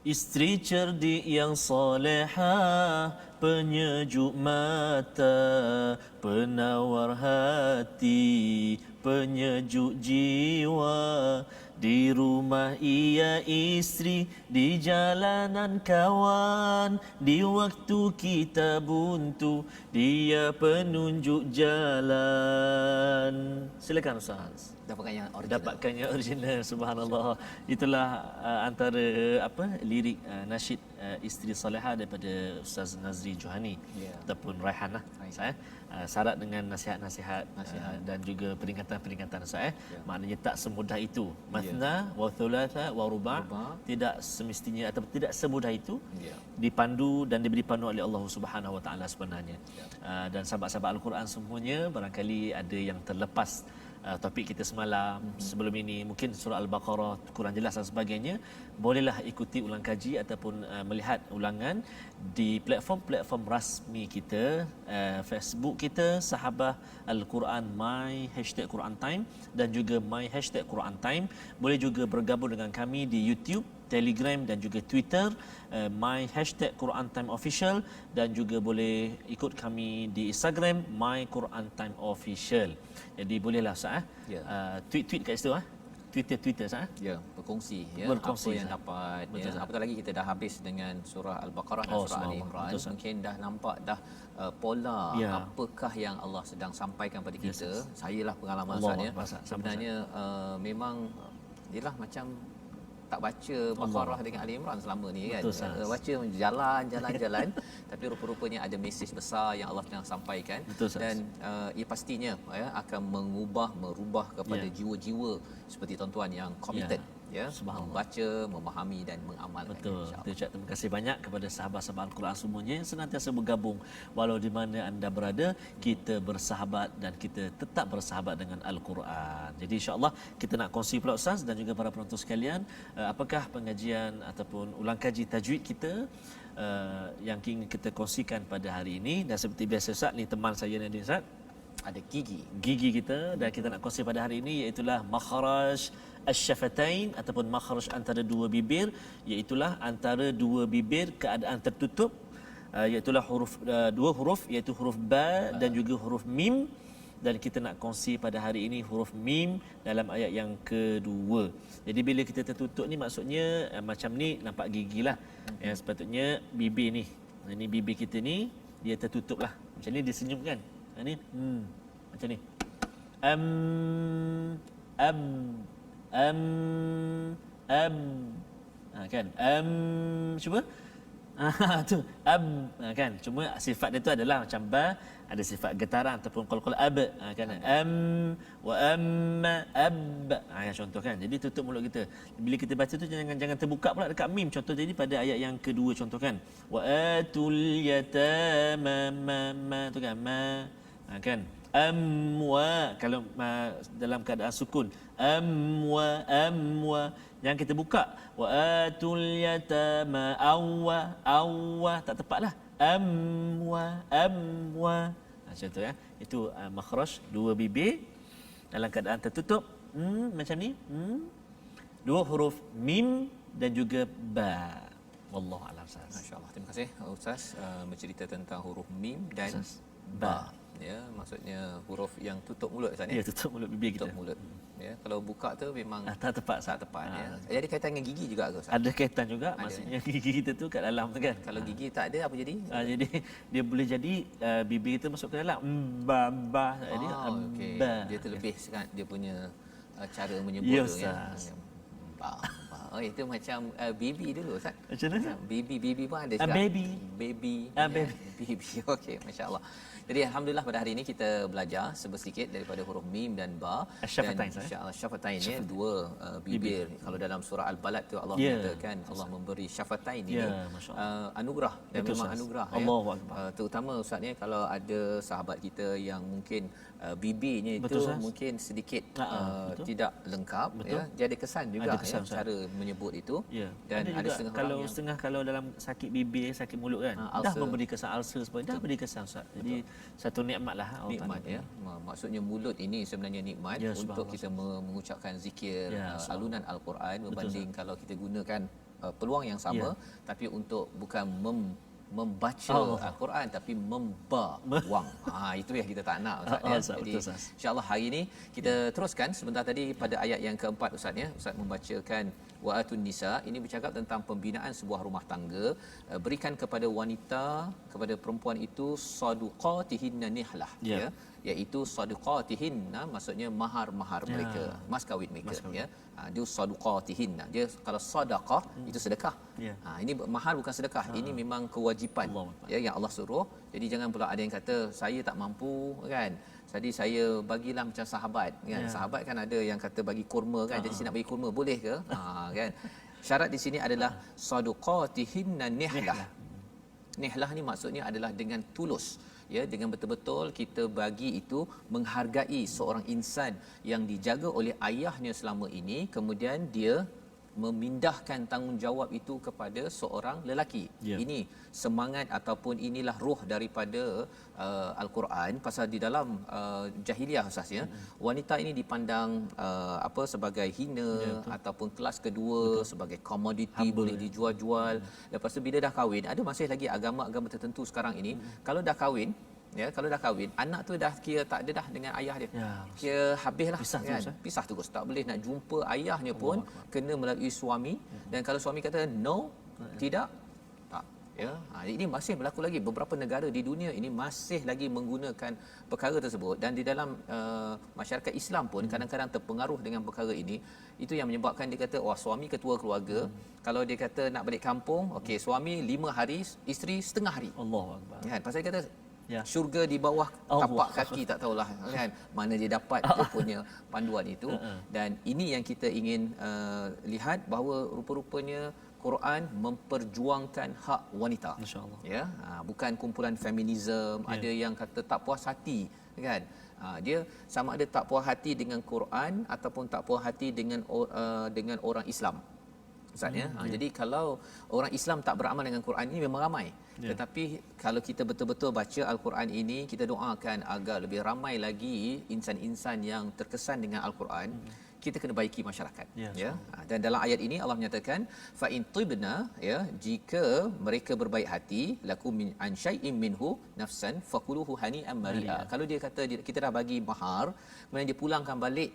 Isteri cerdik yang solehah, penyejuk mata, penawar hati, penyejuk jiwa. Di rumah ia isteri, di jalanan kawan, di waktu kita buntu, dia penunjuk jalan. Silakan Ustaz. Dapatkan yang original. Subhanallah. Itulah antara lirik nasyid Isteri Salihah daripada Ustaz Nazri Johani ataupun Raihan lah. Syarat dengan nasihat-nasihat dan juga peringatan-peringatan Ustaz. Maknanya tak semudah itu. Mathna wa thulatha wa ruba', tidak semestinya atau tidak semudah itu dipandu dan diberi pandu oleh Allah Subhanahu Wa Taala sebenarnya. Dan sahabat-sahabat Al-Quran semuanya barangkali ada yang terlepas topik kita semalam. Sebelum ini mungkin surah Al-Baqarah kurang jelas dan sebagainya, bolehlah ikuti ulang kaji ataupun melihat ulangan di platform-platform rasmi kita, Facebook kita Sahabah Al-Quran My #Quran Time dan juga My #Quran Time. Boleh juga bergabung dengan kami di YouTube, Telegram dan juga Twitter, My #Quran Time Official, dan juga boleh ikut kami di Instagram My Quran Time Official. Jadi bolehlah Ustaz tweet kat situ Twitter Ustaz berkongsi berkongsi apa yang dapat. Apatah lagi kita dah habis dengan surah Al-Baqarah dan surah Ali Imran. Mungkin dah nampak dah pola apakah yang Allah sedang sampaikan pada kita. Sayalah pengalaman saya sebenarnya memang ialah macam tak baca Baqarah dengan Ali Imran selama ni kan. Baca jalan tapi rupa-rupanya ada mesej besar yang Allah sedang sampaikan. Dan ia pastinya akan merubah kepada jiwa-jiwa seperti tuan-tuan yang committed membaca, memahami dan mengamalkan. Kita ucap terima kasih banyak kepada sahabat-sahabat Al-Quran semuanya yang senantiasa bergabung walau di mana anda berada. Kita bersahabat dan kita tetap bersahabat dengan Al-Quran. Jadi insya-Allah kita nak kongsi pula Ustaz dan juga para penonton sekalian, apakah pengajian ataupun ulang kaji tajwid kita yang ingin kita kongsikan pada hari ini. Dan seperti biasa Ustaz, ni teman saya ni Ustaz, ada gigi kita, dan kita nak kongsi pada hari ini iaitulah makhraj asy-syafatain ataupun makhraj antara dua bibir, iaitulah antara dua bibir keadaan tertutup iaitulah huruf dua huruf iaitu huruf ba dan juga huruf mim, dan kita nak kongsi pada hari ini huruf mim dalam ayat yang kedua. Jadi bila kita tertutup ni maksudnya macam ni nampak gigi lah. Yang sepatutnya bibir ni. Ini bibir kita ni dia tertutup lah. Macam ni dia senyum kan. Ni macam ni. Am kan. Cuba. Tu kan. Cuma sifat dia tu adalah macam ba, ada sifat getaran ataupun qalqal ab kan. Wa amma ab. Contoh kan. Jadi tutup mulut kita. Bila kita baca tu jangan terbuka pula dekat mim. Contoh jadi pada ayat yang kedua contoh kan. Wa atul yatama ma tu kan. Kan. Amwa kalau dalam keadaan sukun. Amwa yang kita buka wa atul yatama awwa tak tepatlah amwa contoh ya itu makhraj dua bibir dalam keadaan tertutup macam ni dua huruf mim dan juga ba. Wallahu a'lam. Masya-Allah. Terima kasih Ustaz bercerita tentang huruf mim dan ba. Ya, maksudnya huruf yang tutup mulut Ustaz ya. Tutup mulut bibir kita. Tutup mulut. Ya, kalau buka tu memang tak tepat. Ya. Jadi kaitan dengan gigi juga ke Ustaz? Ada kaitan juga. Maksudnya gigi kita tu kat dalam tu kan. Kalau gigi tak ada apa jadi? Jadi dia boleh jadi bibir kita masuk ke dalam ba. Jadi okey. Dia terlebih sangat dia punya cara menyebut ya, tu kan. Ba. Oh, itu macam baby dulu Ustaz. Macam mana? Baby pun ada juga. Baby. Baby. Okey, masya-Allah. Jadi alhamdulillah pada hari ini kita belajar sedikit daripada huruf mim dan ba, dan insya-Allah syafatain ni dua bibir. Kalau dalam surah Al-Balad tu Allah menyatakan Allah memberi syafatain ini anugerah, dan memang anugerah ya. Terutama Ustaz ni kalau ada sahabat kita yang mungkin bibirnya itu mungkin sedikit tidak lengkap ya. Dia ada kesan juga ya, cara menyebut itu. Dan ada setengah kalau orang setengah kalau dalam sakit bibir, sakit mulut kan dah memberi kesan ulcer sebab dah beri kesan Ustaz. Jadi satu nikmatlah nikmat ya. Maksudnya mulut ini sebenarnya nikmat untuk kita mengucapkan zikir alunan al-Quran berbanding kalau kita gunakan peluang yang sama tapi untuk bukan membaca al-Quran tapi membawang. Itu yang kita tak nak Ustaz. Jadi insya-Allah hari ini kita teruskan sebentar tadi pada ayat yang keempat Ustaz ya. Ustaz membacakan wa'atun nisa, ini bercakap tentang pembinaan sebuah rumah tangga, berikan kepada wanita, kepada perempuan itu saduqatihinna nihlah ya, iaitu saduqatihinna maksudnya mahar mereka, mas kahwin mereka ya. Dia saduqatihinna, dia kalau sedekah itu sedekah. Ini mahar bukan sedekah, ini memang kewajipan ya yang Allah suruh. Jadi jangan pula ada yang kata saya tak mampu kan, jadi saya bagilah macam sahabat kan. Sahabat kan ada yang kata bagi kurma kan. Jadi saya nak bagi kurma boleh ke? Kan. Syarat di sini adalah saduqatihinna nihlah. Nihlah ni maksudnya adalah dengan tulus. Ya, dengan betul-betul kita bagi itu menghargai seorang insan yang dijaga oleh ayahnya selama ini, kemudian dia memindahkan tanggungjawab itu kepada seorang lelaki. Ini semangat ataupun inilah roh daripada al-Quran, pasal di dalam jahiliah asasnya wanita ini dipandang sebagai hina ataupun kelas kedua, sebagai komoditi, boleh dijual-jual. Lepas tu bila dah kahwin, ada masih lagi agama-agama tertentu sekarang ini kalau dah kahwin kalau dah kahwin, anak tu dah kira tak ada dah dengan ayah dia. Kira habislah kan. Pisah terus. Tak boleh nak jumpa ayahnya pun kena melalui suami. Dan kalau suami kata no, tidak, tak. Ya. Ini masih berlaku lagi. Beberapa negara di dunia ini masih lagi menggunakan perkara tersebut, dan di dalam masyarakat Islam pun kadang-kadang terpengaruh dengan perkara ini. Itu yang menyebabkan dia kata suami ketua keluarga, kalau dia kata nak balik kampung, okey, suami 5 hari, isteri setengah hari. Allahuakbar. Kan, pasal dia kata syurga di bawah tapak kaki, tak tahulah kan mana dia dapat dia punya panduan itu. Dan ini yang kita ingin lihat bahawa rupa-rupanya Quran memperjuangkan hak wanita. Masya-Allah. Ya, bukan kumpulan feminisme. Ada yang kata tak puas hati kan. Dia sama ada tak puas hati dengan Quran ataupun tak puas hati dengan orang Islam. Ustaz ya. Jadi kalau orang Islam tak beramal dengan Quran ini memang ramai. Tetapi kalau kita betul-betul baca Al-Quran ini, kita doakan agar lebih ramai lagi insan-insan yang terkesan dengan Al-Quran kita kena baiki masyarakat Ya, ya. Dan dalam ayat ini Allah menyatakan fa in tibna, ya, jika mereka berbaik hati lakum min an syai'in minhu nafsan fakuluhu hani'an mari'a. Kalau dia kata kita dah bagi mahar, kemudian dia pulangkan balik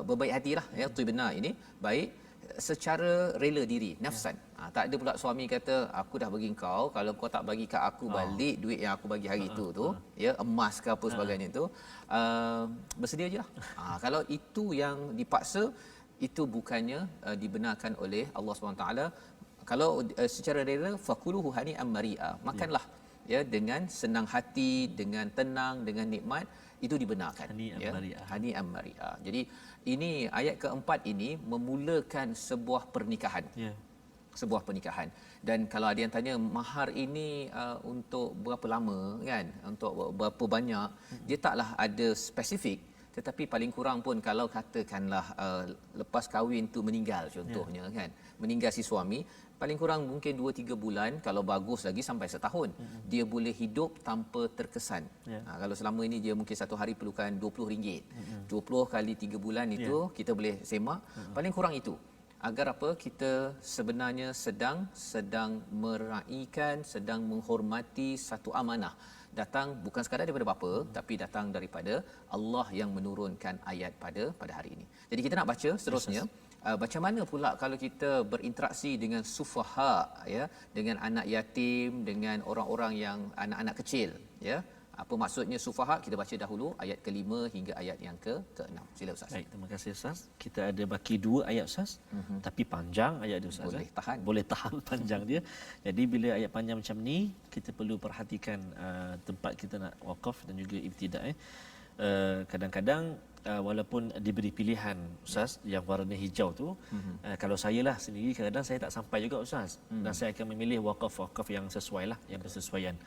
berbaik hatilah, ya, tibna ini baik secara rela diri, nafsan. Tak ada pula suami kata aku dah bagi kau, kalau kau tak bagi kat aku balik duit yang aku bagi hari tu ya, emas ke apa sebagainya tu, bersedia je lah. Kalau itu yang dipaksa, itu bukannya dibenarkan oleh Allah SWT. Kalau secara rela, fakuluhu hani'an mari'a, makanlah ya dengan senang hati, dengan tenang, dengan nikmat, itu dibenarkan. Hani'an mari'a. Hani'an mari'a. Jadi ini ayat keempat ini memulakan sebuah pernikahan. Ya. Sebuah pernikahan. Dan kalau ada yang tanya mahar ini untuk berapa lama kan, untuk berapa banyak, dia taklah ada spesifik, tetapi paling kurang pun kalau katakanlah lepas kahwin tu meninggal contohnya, kan, meninggal si suami, paling kurang mungkin 2-3 bulan, kalau bagus lagi sampai setahun, dia boleh hidup tanpa terkesan. Kalau selama ini dia mungkin satu hari perlukan RM20, 20 kali 3 bulan itu kita boleh semak, paling kurang itu. Agar apa? Kita sebenarnya sedang meraihkan, sedang menghormati satu amanah. Datang bukan sekadar daripada bapa, tapi datang daripada Allah yang menurunkan ayat pada hari ini. Jadi kita nak baca seterusnya. Macam mana pula kalau kita berinteraksi dengan sufaha, ya, dengan anak yatim, dengan orang-orang yang anak-anak kecil, ya. Apa maksudnya sufaha? Kita baca dahulu ayat ke-5 hingga ayat yang ke-6. Sila Ustaz. Baik, terima kasih Ustaz. Kita ada baki 2 ayat Ustaz. Tapi panjang ayat dia Ustaz. Boleh tahan. Boleh tahan panjang dia. Jadi bila ayat panjang macam ni, kita perlu perhatikan tempat kita nak wakaf dan juga ibtidak. Kadang-kadang walaupun diberi pilihan Ustaz yang warna hijau tu, kalau saya lah sendiri kadang-kadang saya tak sampai juga Ustaz, dan saya akan memilih wakaf yang sesuai lah, yang bersesuaian.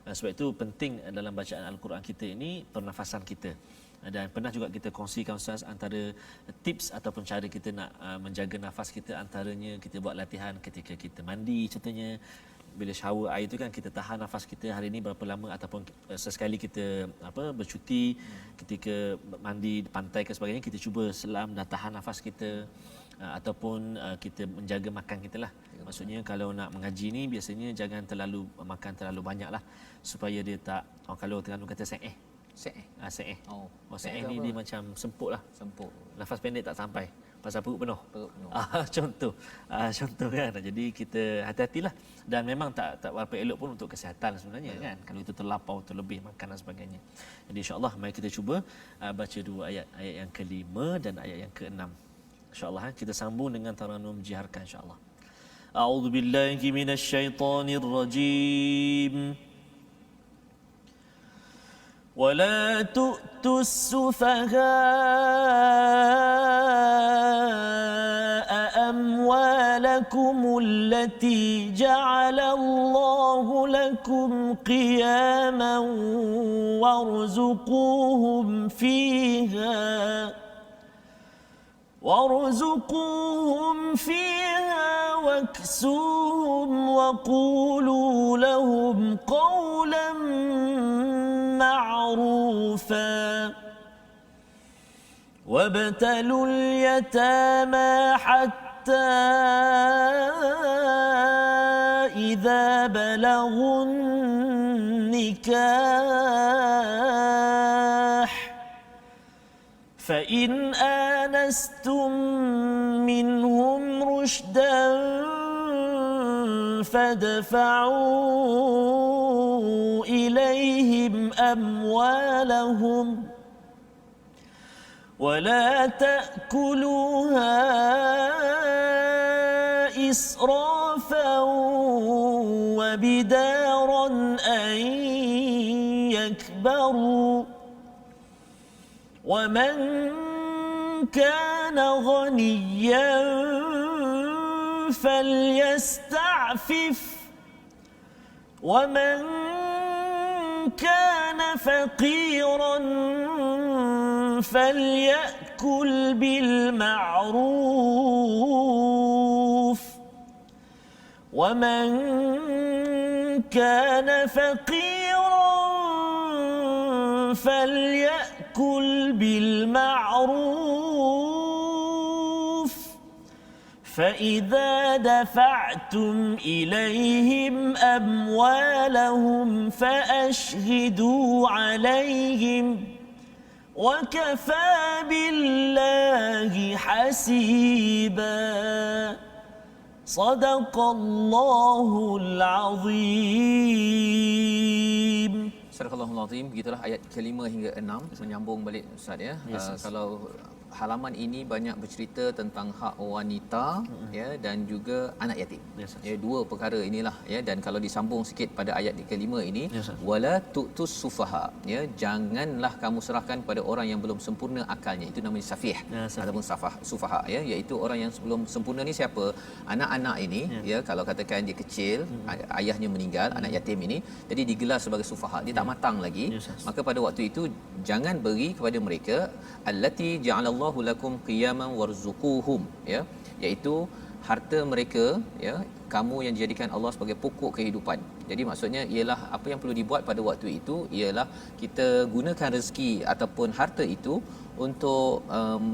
Sebab itu penting dalam bacaan Al-Quran kita ini pernafasan kita. Dan pernah juga kita kongsikan Ustaz antara tips ataupun cara kita nak menjaga nafas kita, antaranya kita buat latihan ketika kita mandi contohnya. Bila shower air tu kan kita tahan nafas kita hari ini berapa lama, ataupun sesekali kita bercuti ketika mandi pantai ke sebagainya, kita cuba selam dan tahan nafas kita, ataupun kita menjaga makan kita lah. Maksudnya kalau nak mengaji ni biasanya jangan terlalu makan terlalu banyak lah, supaya dia tak, kalau Terengganu kata se'eh. Se'eh ni dia macam semput lah. Nafas pendek tak sampai, pasal perut penuh. Contoh kan. Jadi kita hati-hatilah, dan memang tak berapa elok pun untuk kesihatan sebenarnya, kan, kalau itu terlapau, terlebih makan dan sebagainya. Jadi insya-Allah mari kita cuba baca 2 ayat yang ke-5 dan ayat yang ke-6. InsyaAllah kita sambung dengan taranum jiharkan insyaAllah. A'udzubillahi minasyaitonirrajim. ولا تؤتوا السفهاء أموالكم التي جعل الله لكم قياما وارزقوهم فيها واكسوهم وقولوا لهم قولا معروفا وابتلوا اليتامى حتى إذا بلغوا النكاح فإن آنستم منهم رشدا فادفعوا إليهم أموالهم ولا تأكلوها إسرافا وبدارا أن يكبروا ومن كان غنيا فليستعفف ومن كان فقيرا فليأكل بالمعروف ومن كان فقيرا فليأكل بالمعروف فإذا دفعتم إليهم أموالهم فأشهدوا عليهم وكفى بالله حسيبا صدق الله العظيم. Surah Al-Azim, begitulah ayat kelima hingga 6 menyambung balik Ustaz ya. Kalau halaman ini banyak bercerita tentang hak wanita ya dan juga anak yatim. Ya, dua perkara inilah ya, dan kalau disambung sikit pada ayat kelima ini wala tu'tus sufaha ya, janganlah kamu serahkan pada orang yang belum sempurna akalnya. Itu namanya safih ataupun sufaha ya, iaitu orang yang sebelum sempurna ni siapa? Anak-anak ini ya, kalau katakan dia kecil, ayahnya meninggal, anak yatim ini, jadi digelar sebagai sufaha, dia tak matang lagi. Maka pada waktu itu jangan beri kepada mereka allati ja'alallahu lakum qiyaman warzuquhum ya, iaitu harta mereka ya, kamu yang dijadikan Allah sebagai pokok kehidupan. Jadi maksudnya ialah apa yang perlu dibuat pada waktu itu ialah kita gunakan rezeki ataupun harta itu untuk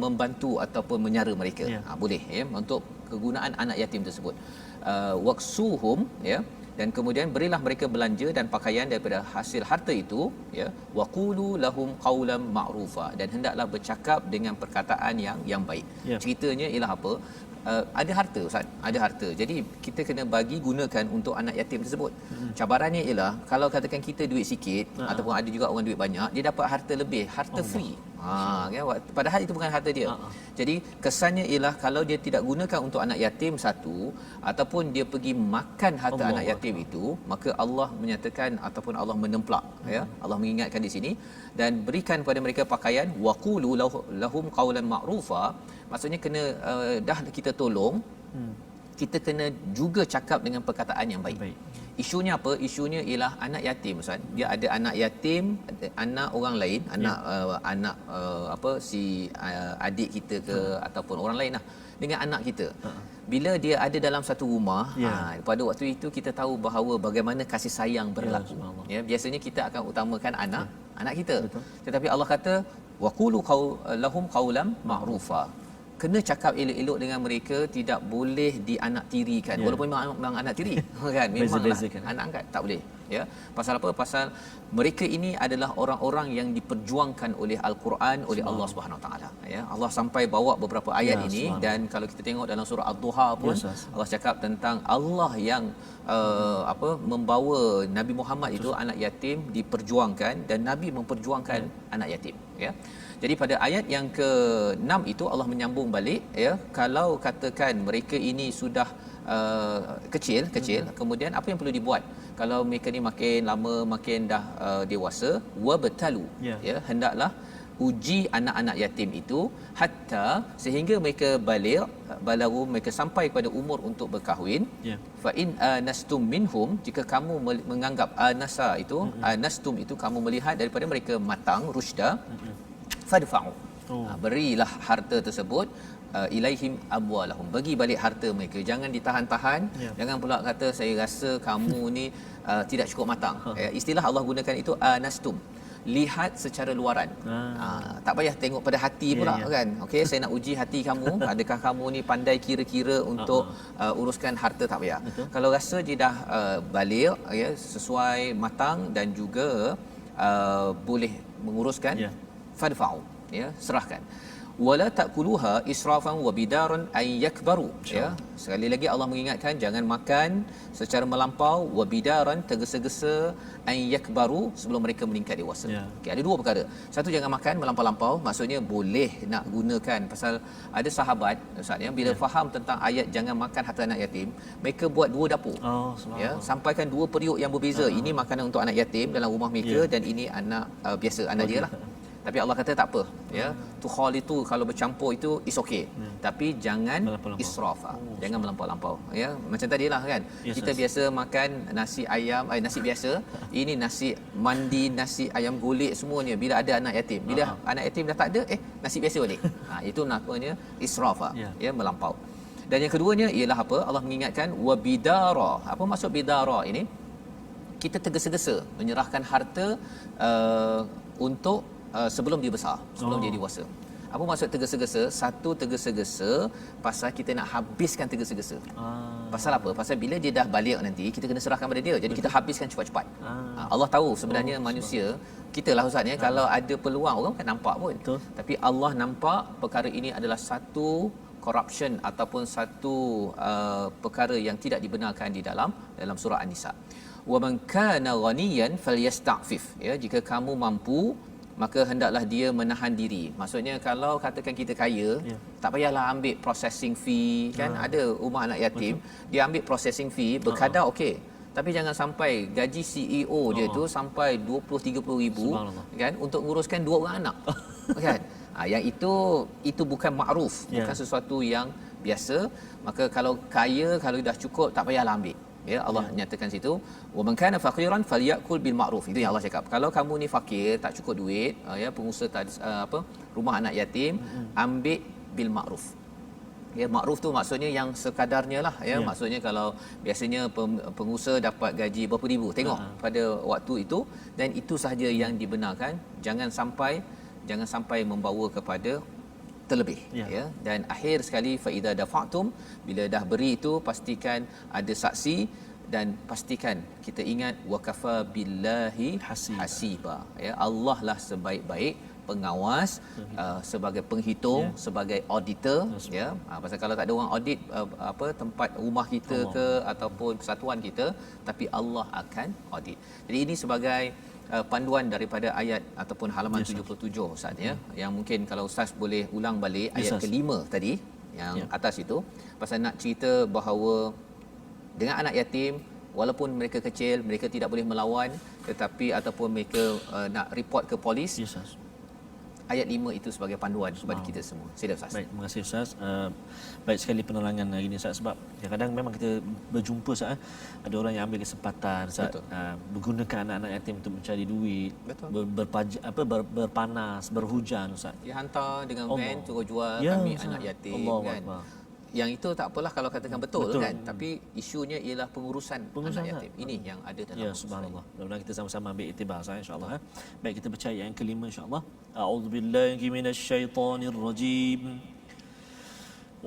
membantu ataupun menyara mereka. Boleh ya, untuk kegunaan anak yatim tersebut. Waqsuhum ya, dan kemudian berilah mereka belanja dan pakaian daripada hasil harta itu ya, waqulu lahum qawlan ma'rufa, dan hendaklah bercakap dengan perkataan yang baik. Ceritanya ialah apa? Ada harta Ustaz, ada harta. Jadi kita kena bagi gunakan untuk anak yatim tersebut. Cabarannya ialah kalau katakan kita duit sikit ataupun ada juga orang duit banyak, dia dapat harta lebih, harta free. Kan, padahal itu bukan harta dia. Jadi kesannya ialah kalau dia tidak gunakan untuk anak yatim satu, ataupun dia pergi makan harta anak yatim itu, maka Allah menyatakan ataupun Allah menemplak ya. Allah mengingatkan di sini, dan berikan pada mereka pakaian, waqulu lahum qawlan ma'rufa. Maksudnya kena dah kita tolong, kita kena juga cakap dengan perkataan yang baik. Isunya apa? Isunya ialah anak yatim Ustaz. Dia ada anak yatim, anak orang lain, anak apa si adik kita ke ataupun orang lain lah, dengan anak kita. Bila dia ada dalam satu rumah, pada waktu itu kita tahu bahawa bagaimana kasih sayang berlaku. Ya, biasanya kita akan utamakan anak kita. Betul. Tetapi Allah kata waqulu lahum qawlan ma'rufa. Kena cakap elok-elok dengan mereka, tidak boleh dianaktirikan. Walaupun memang anak tiri kan, memanglah anak angkat, tak boleh ya. Pasal apa? Pasal mereka ini adalah orang-orang yang diperjuangkan oleh Al-Quran, oleh Allah Subhanahu Wa Taala ya. Allah sampai bawa beberapa ayat ini, dan kalau kita tengok dalam surah Ad-Duha pun Allah cakap tentang Allah yang membawa Nabi Muhammad itu anak yatim diperjuangkan, dan Nabi memperjuangkan anak yatim ya. Jadi pada ayat yang ke-6 itu Allah menyambung balik ya, kalau katakan mereka ini sudah kecil, kemudian apa yang perlu dibuat kalau mereka ni makin lama makin dah dewasa, wabtalu ya, hendaklah uji anak-anak yatim itu hatta sehingga mereka balagu, mereka sampai pada umur untuk berkahwin. Fa in anastum minhum, jika kamu menganggap anasa itu, anastum itu kamu melihat daripada mereka matang, rusyda, fadfa'u, berilah harta tersebut, ilaihim amwalahum, bagi balik harta mereka. Jangan ditahan-tahan. Jangan pula kata saya rasa kamu ni tidak cukup matang. Istilah Allah gunakan itu anastum, lihat secara luaran. Tak payah tengok pada hati pula kan. Okey, saya nak uji hati kamu, adakah kamu ni pandai kira-kira untuk uruskan harta, tak payah. Kalau rasa dia dah balik ya, sesuai matang dan juga boleh menguruskan, fadfa'u ya, serahkan. Wala ta'kuluha israfan wa bidaran ay yakbaru ya. Sekali lagi Allah mengingatkan jangan makan secara melampau, wa bidaran tergesa-gesa, ay yakbaru sebelum mereka meningkat dewasa. Okey, ada dua perkara. Satu, jangan makan melampau-lampau, maksudnya boleh nak gunakan. Pasal ada sahabat Ustaz ya, bila faham tentang ayat jangan makan harta anak yatim, mereka buat dua dapur. Ya, sampaikan dua periuk yang berbeza. Ini makanan untuk anak yatim dalam rumah mereka, dan ini anak biasa, anak dia lah. Tapi Allah kata tak apa ya, tu khal itu kalau bercampur itu is okay, tapi jangan israfa, jangan melampau-lampau ya. Macam tadilah kan, kita biasa makan nasi ayam, nasi biasa, ini nasi mandi, nasi ayam golek semuanya. Bila ada anak yatim, bila anak yatim dah tak ada, nasi biasa balik. Itu namanya israfa ya, melampau. Dan yang keduanya ialah apa? Allah mengingatkan wabidara. Apa maksud bidara ini? Kita tergesa-gesa menyerahkan harta untuk sebelum dia besar, sebelum dia dewasa. Apa maksud tergesa-gesa? Satu, tergesa-gesa pasal kita nak habiskan tergesa-gesa. Pasal apa? Pasal bila dia dah balik nanti, kita kena serahkan pada dia. Jadi kita habiskan cepat-cepat. Allah tahu sebenarnya manusia, kita lah Ustaz ya, kalau ada peluang orang bukan nampak pun. Betul. Tapi Allah nampak perkara ini adalah satu corruption ataupun satu perkara yang tidak dibenarkan di dalam surah An-Nisa. Wa man kana ghaniyan falyasta'fif, ya, jika kamu mampu maka hendaklah dia menahan diri. Maksudnya kalau katakan kita kaya, tak payahlah ambil processing fee kan. Ada rumah anak yatim, dia ambil processing fee berkadar okey. Tapi jangan sampai gaji CEO dia tu sampai 20-30 ribu kan untuk nguruskan 2 orang anak. Kan? Yang itu bukan makruf, bukan sesuatu yang biasa. Maka kalau kaya, kalau dah cukup, tak payahlah ambil. Ya, Allah nyatakan situ, wa man kana faqiran falyakul bil ma'ruf. Itu yang Allah cakap. Kalau kamu ni fakir, tak cukup duit, ya, pengusaha rumah anak yatim, ambil bil ma'ruf. Ya, makruf tu maksudnya yang sekadarnya lah, ya. Maksudnya kalau biasanya pengusaha dapat gaji berapa ribu, tengok pada waktu itu, dan itu sahaja yang dibenarkan. Jangan sampai membawa kepada terlebih, ya. Dan akhir sekali, fa idza dafa'tum, bila dah beri itu pastikan ada saksi dan pastikan kita ingat wa kafa billahi hasiba, ya. Allah lah sebaik-baik pengawas, sebagai penghitung, sebagai auditor, ya. Pasal kalau tak ada orang audit tempat rumah kita ke ataupun persatuan kita, tapi Allah akan audit. Jadi ini sebagai panduan daripada ayat ataupun halaman 77 Ustaz, ya. Yang mungkin kalau Ustaz boleh ulang balik ayat kelima tadi yang atas itu, pasal nak cerita bahawa dengan anak yatim, walaupun mereka kecil, mereka tidak boleh melawan, tetapi ataupun mereka nak report ke polis, ayat 5 itu sebagai panduan kepada kita semua. Sila Ustaz. Baik, terima kasih Ustaz. Baik sekali penerangan hari ini Ustaz, sebab kadang-kadang memang kita berjumpa Ustaz, ada orang yang ambil kesempatan Ustaz, menggunakan anak-anak yatim untuk mencari duit, berpanas, berhujan Ustaz. Dia hantar dengan van turut jual kami Ustaz. Anak yatim kan. Yang itu tak apalah kalau katakan betul kan, tapi isunya ialah pengurusan anak yatim. Ini yang ada dalam subhanallah. Mudah-mudahan kita sama-sama ambil iktibar insya-Allah. Baik, kita baca ayat yang kelima insya-Allah. A'udzubillahi minasyaitonir rajim.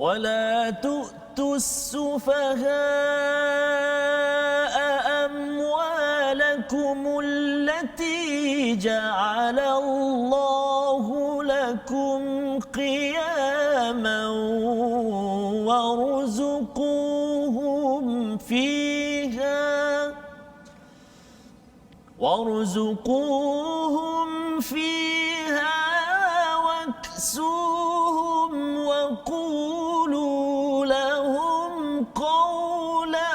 Wala tu'tus sufaha'a amwalakumul lati ja'ala Allahu lakum qiyaman وارزقوهم فيها واكسوهم وقولوا لهم قولا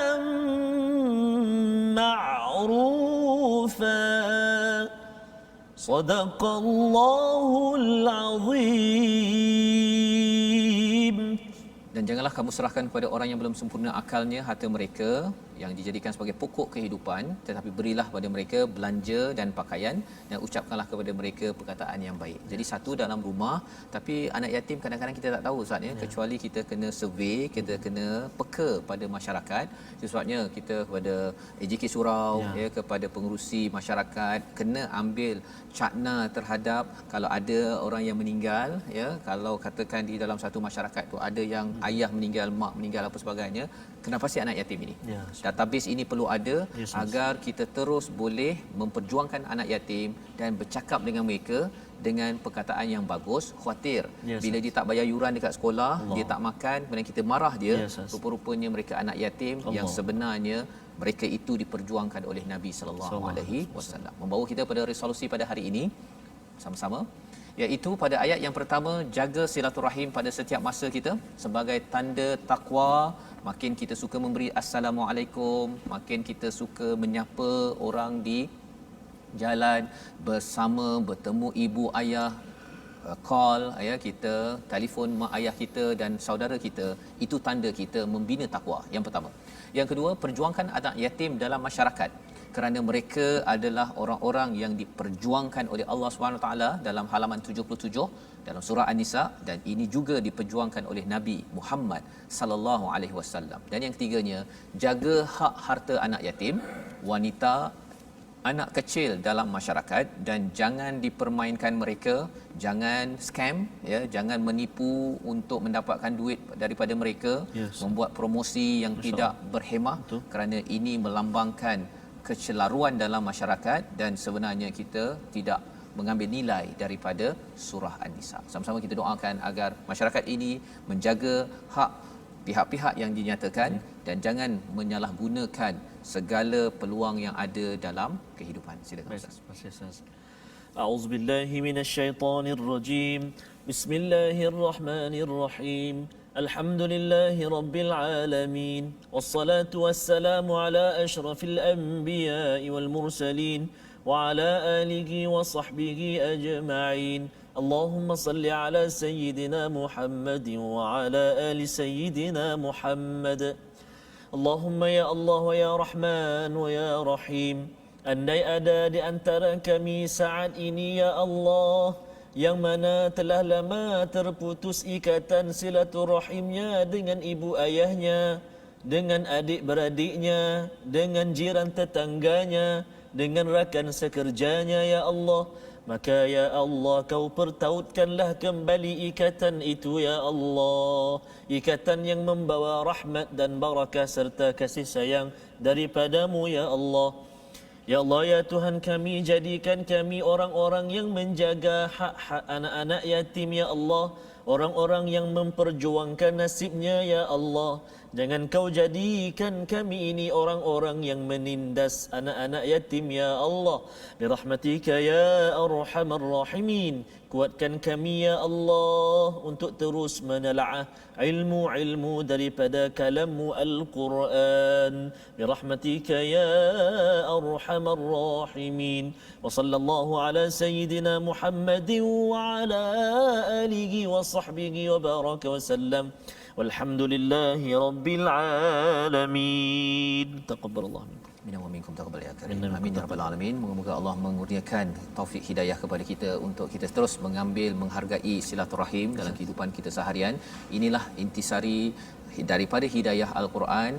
معروفا صدق الله العظيم. Dan janganlah kamu serahkan kepada orang yang belum sempurna akalnya harta mereka yang dijadikan sebagai pokok kehidupan, tetapi berilah pada mereka belanja dan pakaian, dan ucapkanlah kepada mereka perkataan yang baik. Jadi satu dalam rumah, tapi anak yatim kadang-kadang kita tak tahu Ustaz, ya. Kecuali kita kena survey, kita kena peka pada masyarakat. Sebabnya kita kepada AJK Surau, ya, kepada pengerusi masyarakat, kena ambil cakna terhadap kalau ada orang yang meninggal, ya. Kalau katakan di dalam satu masyarakat tu ada yang ayah meninggal, mak meninggal, apa sebagainya, kena pasti anak yatim ini. Database ini perlu ada agar kita terus boleh memperjuangkan anak yatim dan bercakap dengan mereka dengan perkataan yang bagus. Khawatir bila dia tak bayar yuran dekat sekolah, dia tak makan, kemudian kita marah dia, rupa-rupanya mereka anak yatim yang sebenarnya mereka itu diperjuangkan oleh Nabi sallallahu alaihi wasallam. Membawa kita pada resolusi pada hari ini sama-sama, iaitu pada ayat yang pertama, jaga silaturahim pada setiap masa kita sebagai tanda takwa. Makin kita suka memberi assalamualaikum, makin kita suka menyapa orang di jalan, bersama, bertemu ibu ayah, call, ya, kita telefon mak ayah kita dan saudara kita, itu tanda kita membina takwa. Yang pertama. Yang kedua, perjuangkan anak yatim dalam masyarakat, kerana mereka adalah orang-orang yang diperjuangkan oleh Allah SWT dalam halaman 77 dalam surah An-Nisa, dan ini juga diperjuangkan oleh Nabi Muhammad sallallahu alaihi wasallam. Dan yang ketiganya, jaga hak harta anak yatim, wanita, anak kecil dalam masyarakat dan jangan dipermainkan mereka, jangan scam ya, jangan menipu untuk mendapatkan duit daripada mereka, membuat promosi yang tidak berhemah. Betul. Kerana ini melambangkan kecelaruan dalam masyarakat dan sebenarnya kita tidak mengambil nilai daripada surah An-Nisa. Sama-sama kita doakan agar masyarakat ini menjaga hak pihak-pihak yang dinyatakan dan jangan menyalahgunakan segala peluang yang ada dalam kehidupan. Silakan Ustaz. Terima kasih Ustaz. A'udzubillahi minasyaitonirrajim. Bismillahirrahmanirrahim. Alhamdulillahi rabbil alamin. Wassalatu wassalamu ala asyrafil anbiya'i wal mursalin wa ala alihi wa sahbihi ajma'in. اللهم صل على سيدنا محمد وعلى آل سيدنا محمد. اللهم يا الله ويا رحمن ويا رحيم, andai ada di antara kami saat ini ya Allah yang mana telah lama terputus ikatan silaturahimnya dengan ibu ayahnya, dengan adik beradiknya, dengan jiran tetangganya, dengan rakan sekerjanya ya Allah, maka ya Allah kau pertautkanlah kembali ikatan itu ya Allah, ikatan yang membawa rahmat dan barakah serta kasih sayang daripadamu ya Allah. Ya Allah ya Tuhan kami, jadikan kami orang-orang yang menjaga hak-hak anak-anak yatim ya Allah, orang-orang yang memperjuangkan nasibnya ya Allah. Jangan kau jadikan kami ini orang-orang yang menindas anak-anak yatim ya Allah. Birahmatika ya arhamar rahimin, kuatkan kami ya Allah untuk terus menelaah ilmu-ilmu daripada kalammu Al-Quran. Birahmatika ya arhamar rahimin. Wa sallallahu ala sayyidina Muhammadin wa ala alihi wa sahbihi wa baraka wa sallam. Walhamdulillahi rabbil alamin. Taqabbalallah minkum. Minna wa minkum taqabbal ya karim. Amin ya rabbal alamin. Moga-moga Allah mengurniakan taufik hidayah kepada kita untuk kita terus mengambil menghargai silaturahim dalam kehidupan kita seharian. Inilah intisari daripada hidayah Al-Quran.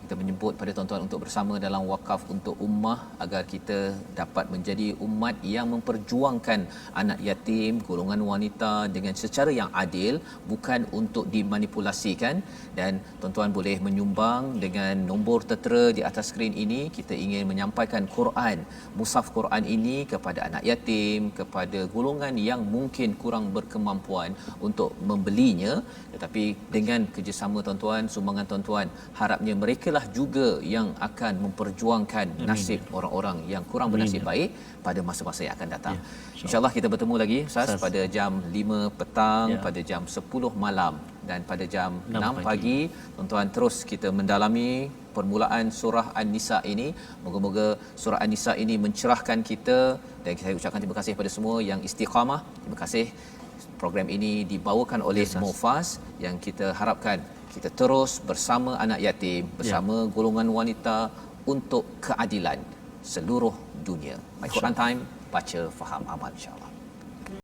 Kita menyebut pada tuan-tuan untuk bersama dalam wakaf untuk ummah agar kita dapat menjadi umat yang memperjuangkan anak yatim, golongan wanita dengan secara yang adil, bukan untuk dimanipulasikan. Dan tuan-tuan boleh menyumbang dengan nombor tertera di atas skrin ini. Kita ingin menyampaikan Quran, mushaf Quran ini kepada anak yatim, kepada golongan yang mungkin kurang berkemampuan untuk membelinya. Tetapi dengan kerjasama tuan-tuan, sumbangan tuan-tuan, harapnya mereka lah juga yang akan memperjuangkan nasib orang-orang yang kurang bernasib baik pada masa-masa yang akan datang. InsyaAllah kita bertemu lagi Ustaz pada jam 5 petang, pada jam 10 malam dan pada jam 6 pagi. Tuan-tuan terus kita mendalami permulaan surah An-Nisa ini. Moga-moga surah An-Nisa ini mencerahkan kita, dan saya ucapkan terima kasih kepada semua yang istiqamah. Terima kasih. Program ini dibawakan oleh Mufas yang kita harapkan kita terus bersama anak yatim, bersama golongan wanita untuk keadilan seluruh dunia. My Quran Time, baca, faham, amal insya-Allah.